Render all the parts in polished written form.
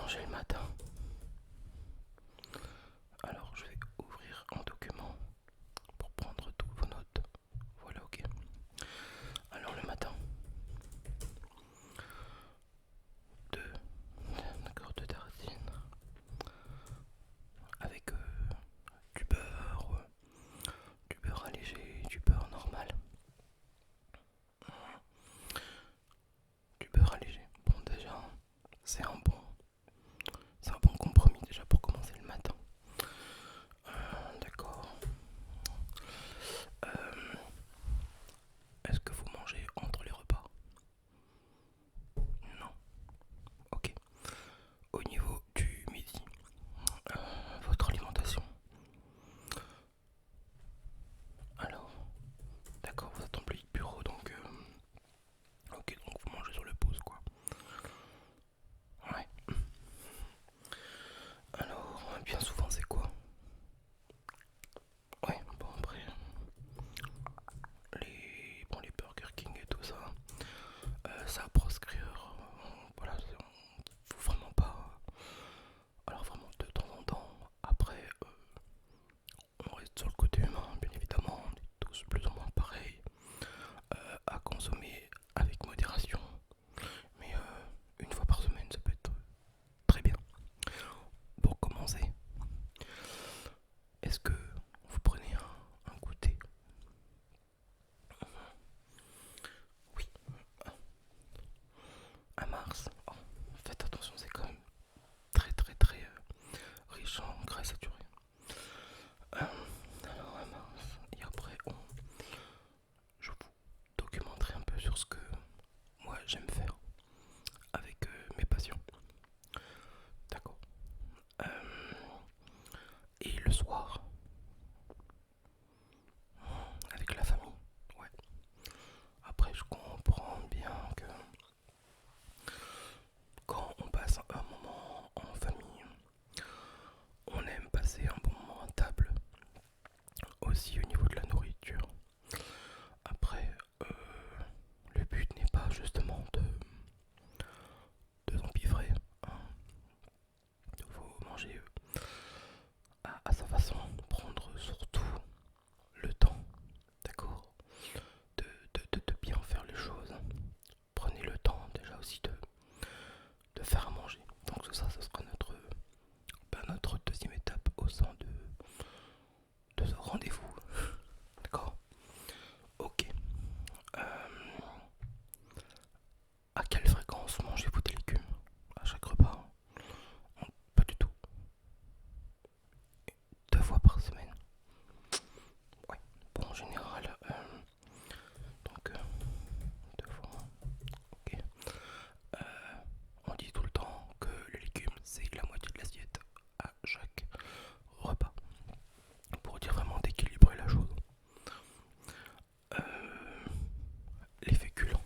manger le matin? Alors je vais ouvrir un document pour prendre toutes vos notes. Voilà, ok. Alors le matin, deux, d'accord, deux tartines avec du beurre allégé, du beurre normal, du beurre allégé. Bon déjà, c'est un bon, c'est un bon compromis déjà pour commencer le matin. D'accord. Euh, Est-ce que vous mangez entre les repas? Non. Ok. Au niveau du midi, votre alimentation. Alors, d'accord, vous êtes employé de bureau donc ok, donc vous mangez sur le pouce quoi. Ouais. Alors, bien souvent c'est quoi? Ouais, bon après, les Burger King et tout ça, ça à proscrire. Voilà, faut vraiment pas. Alors vraiment de temps en temps. Après, on reste sur le côté humain, bien évidemment. On est tous plus ou moins pareils, à consommer avec modération. Mais une fois par semaine, ça peut être très bien. Pour commencer, est-ce que vous prenez un goûter? Oui, à Mars. Oh, faites attention, c'est quand même très très très riche en gras saturé. Alors à Mars, et après je vous documenterai un peu sur ce que moi j'aime faire avec mes patients. D'accord. Euh, et le soir, avec la famille. Ouais. Après, je comprends bien que quand on passe un moment en famille, on aime passer un bon moment à table. Aussi au niveau de la nourriture. Après, le but n'est pas justement de s'empiffrer, hein. Il faut manger à sa façon, prendre surtout le temps, d'accord, de bien faire les choses. Prenez le temps déjà aussi de faire à manger. Donc ça, ce sera notre deuxième étape au sein de ce rendez-vous. D'accord. Ok. Euh, à quelle fréquence mangez-vous des légumes? À chaque repas? Pas du tout. Deux fois par semaine? Ouais. Bon, en général, donc deux fois. Ok. Euh, on dit tout le temps que les légumes c'est la moitié de l'assiette à chaque repas. Pour dire vraiment d'équilibrer la chose. Euh, les féculents,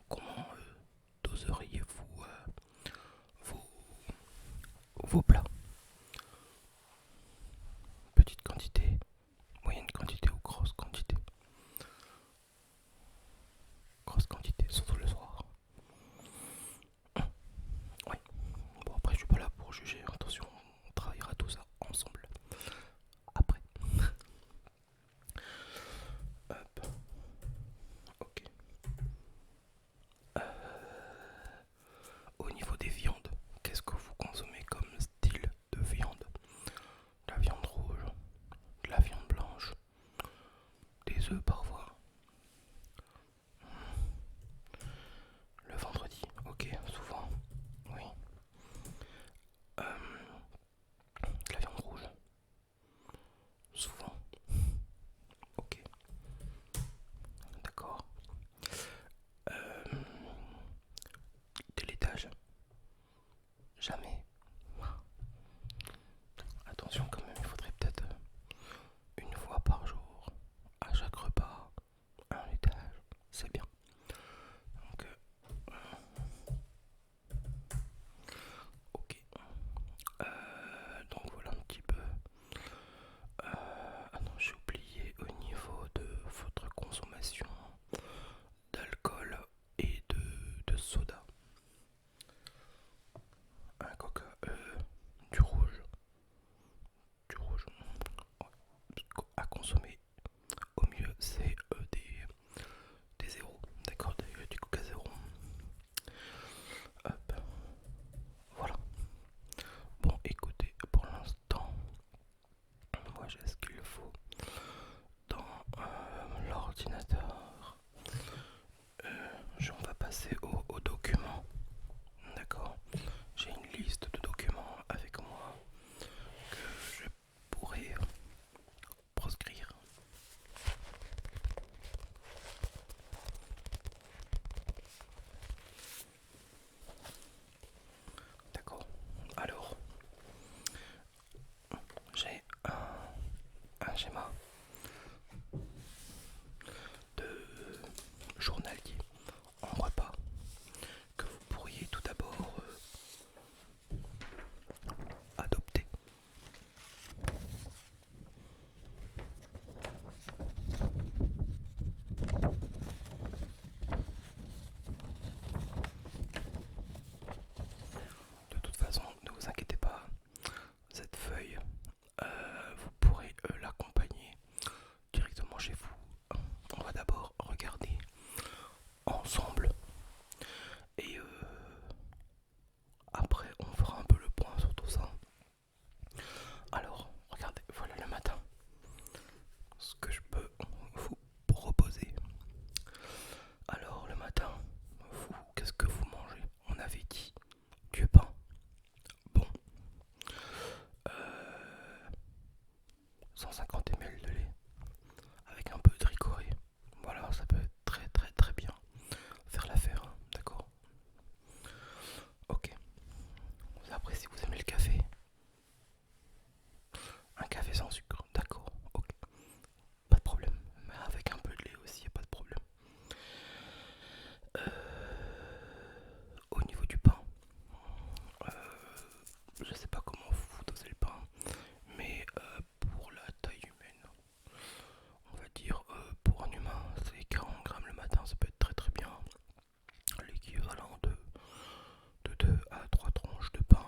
comment doseriez-vous vos, vos plats? Petite quantité, moyenne quantité ou grosse quantité? Grosse quantité, surtout le soir. Oui. Bon après je suis pas là pour juger, attention, on travaillera tout ça ensemble. Après. Hop. Ok. Au niveau des viandes, qu'est-ce que vous consommez comme style du rouge, du rouge à consommer au mieux, c'est des zéros, d'accord, du Coca zéro. Hop, voilà. Bon, écoutez, pour l'instant, moi j'ai ce qu'il faut dans l'ordinateur. On va passer au document, d'accord. J'ai une liste de documents avec moi que je pourrais proscrire. D'accord. Alors, j'ai un schéma de journalier en repas que vous pourriez tout d'abord adopter. De toute façon, ne vous inquiétez pas, cette feuille, vous pourrez l'accompagner directement chez vous. On va d'abord regarder ensemble et après on fera un peu le point sur tout ça. Alors, regardez, voilà le matin ce que je peux vous proposer. Alors, le matin, vous, qu'est-ce que vous mangez? On avait dit du pain. Bon, 150 ml de lait avec un peu de ricoré. Voilà, ça peut être très très très bien. Faire l'affaire, hein, d'accord? Ok. Après, si vous aimez le café, un café sans sucre, d'accord, ok. Pas de problème. Mais avec un peu de lait aussi, y a pas de problème. Au niveau du pain, je sais pas comment vous dosez le pain, mais pour la taille humaine, on va dire pour un humain, c'est 40 grammes le matin, ça peut être très très bien. L'équivalent de 2 à 3 tranches de pain.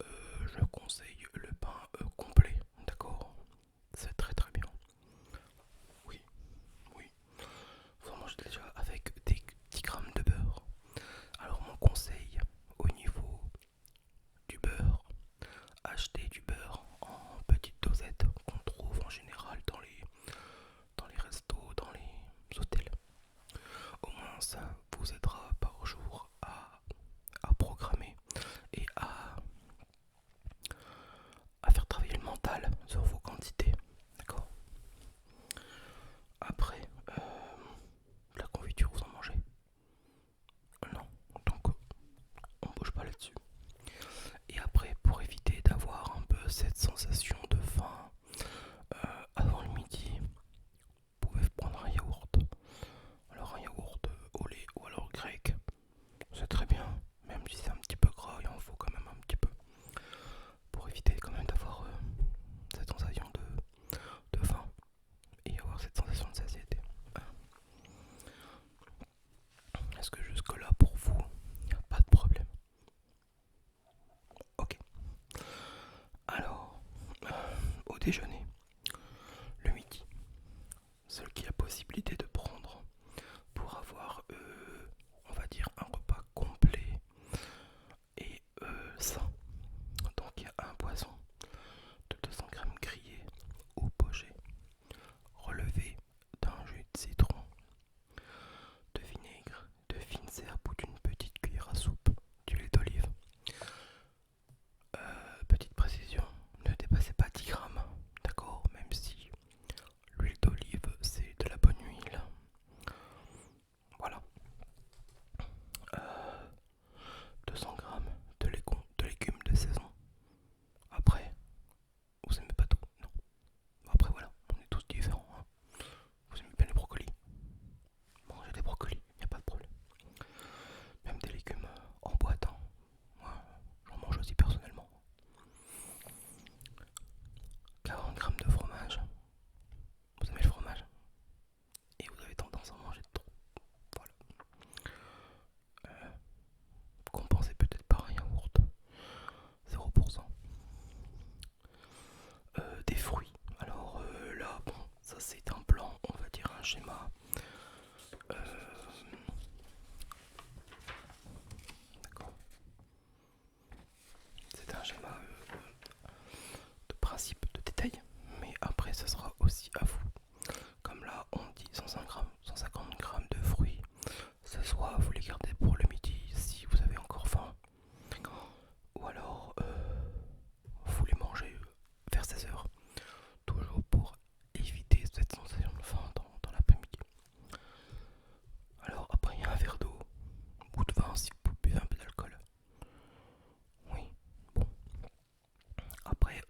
Je conseille le pain complet, d'accord? C'est très très bien. Oui, oui. Vous en mangez déjà avec des 10 grammes de beurre. Alors mon conseil au niveau du beurre, achetez du beurre en petites dosettes qu'on trouve en général dans les restos, dans les hôtels. Au moins ça vous aidera par jour à programmer et à faire travailler le mental sur vos quantités. D'accord? Après, la confiture, vous en mangez? Non. Donc on bouge pas là-dessus. Et après, pour éviter d'avoir un peu cette sensation de faim avant le midi, vous pouvez prendre un yaourt. Alors un yaourt au lait ou alors grec, c'est très bien. Même si c'est un petit peu gras, il en faut quand même un petit peu. Pour éviter quand même d'avoir cette sensation de faim et avoir cette sensation de satiété. Est-ce que jusque là pour vous, il n'y a pas de problème? Ok. Alors, au déjeuner, le midi, seul qui a possibilité de prendre pour avoir, on va dire, un repas complet et sain. Donc il y a un poisson de 200 grammes grillé ou poché, relevé d'un jus de citron, de vinaigre, de fines herbes ou d'une petite cuillère à soupe d'huile d'olive. Petite précision, ne dépassez pas 10 grammes, d'accord?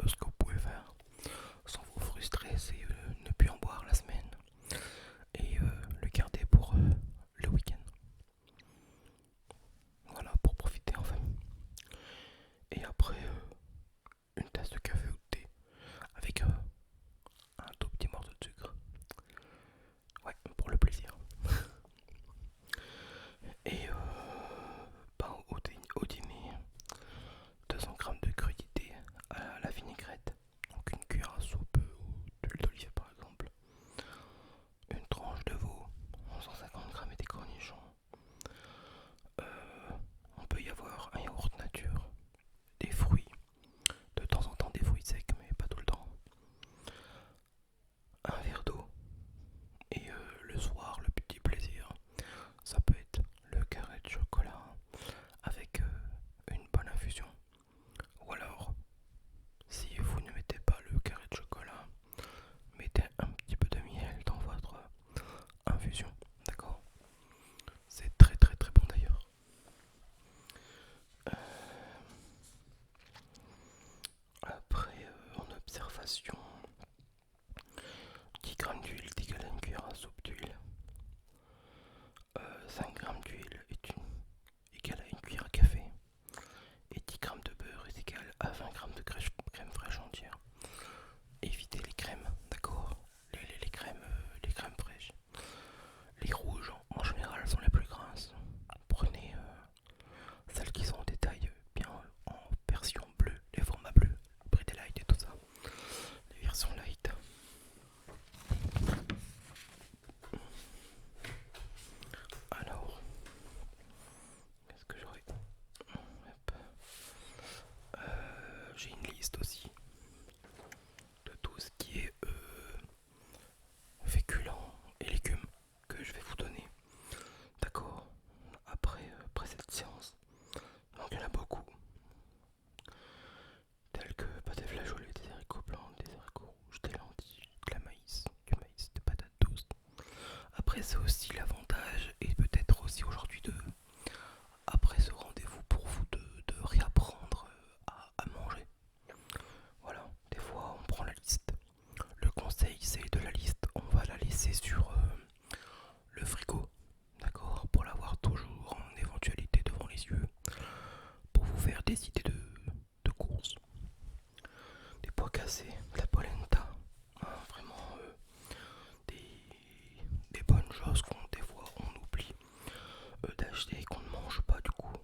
ce que vous pouvez faire sans vous frustrer, c'est ne plus en boire la semaine et le garder pour le week-end. Voilà, pour profiter en famille. Et après, une tasse de café ou de thé avec un tout petit morceau de sucre. Ouais, pour le plaisir. Et au dîner, 200 grammes de crudité à la vinaigrette. Donc une cuillère à soupe d'huile d'olive par exemple. Une tranche de veau, 150 grammes et des cornichons. On peut y avoir un yaourt nature, des fruits, de temps en temps des fruits secs mais pas tout le temps. Un verre d'eau. Et le soir, le petit plaisir, ça peut être le carré de chocolat avec une bonne infusion. Ou alors, si vous ne mettez pas le carré de chocolat, mettez un petit peu de miel dans votre infusion, d'accord? C'est très très très bon d'ailleurs. Après, en observation, 10 grammes d'huile est égal à une cuillère à soupe d'huile. 5 grammes d'huile est égal à une cuillère à café. Et 10 grammes de beurre est égal à 20 grammes de crème fraîche entière. Évitez les crèmes, d'accord? Les crèmes fraîches. Les rouges en général sont les plus grasses. Prenez celles qui sont en détail bien en version bleue, les formats bleus, Pretty Light et tout ça. Les versions light. Alors, qu'est-ce que j'aurais? J'ai une liste aussi de tout ce qui est féculents et légumes que je vais vous donner. D'accord? Après cette séance. Donc il y en a beaucoup. Tels que des flageolets, des haricots blancs, des haricots rouges, des lentilles, du maïs, des patates douces. Après c'est aussi l'avantage et peut-être aussi aujourd'hui après ce rendez-vous pour vous de réapprendre à manger. Voilà, des fois on prend la liste. Le conseil c'est de la liste, on va la laisser sur le frigo, d'accord, pour l'avoir toujours en éventualité devant les yeux, pour vous faire des idées de courses. Des pois cassés, de la polenta, hein, vraiment des bonnes choses qu'on des fois on oublie d'acheter et qu'on ne mange pas du coup.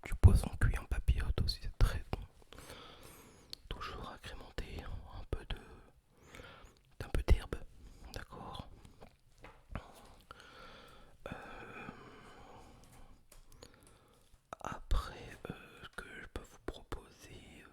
Du poisson cuit en papillote aussi, c'est très bon. Toujours agrémenté d'un peu d'herbe, d'accord. Euh, Après, ce que je peux vous proposer,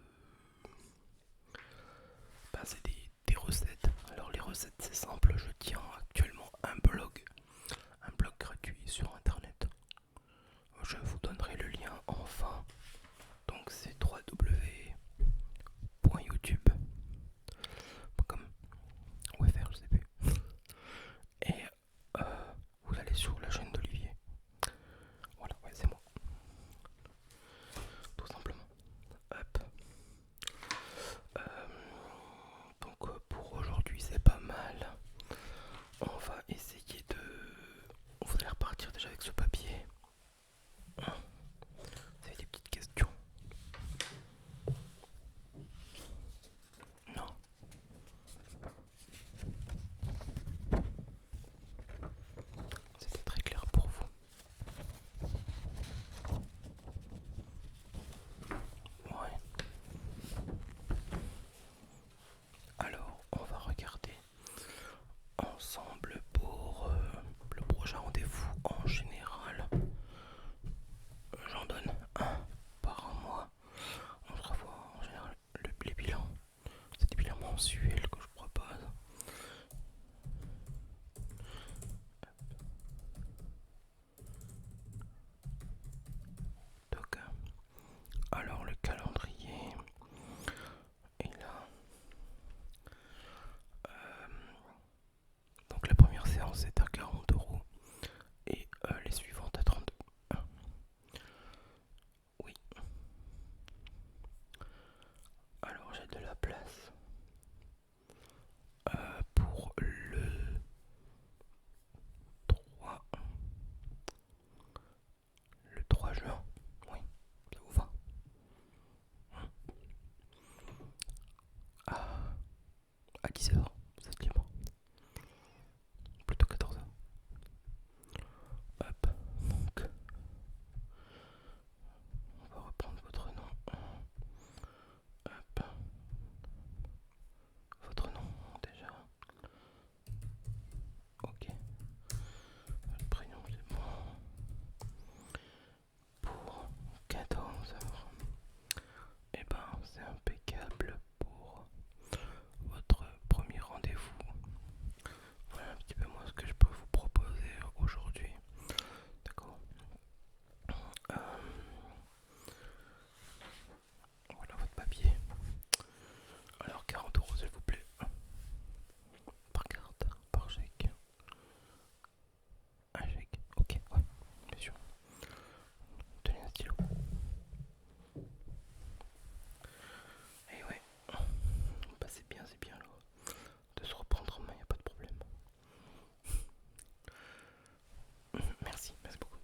merci beaucoup.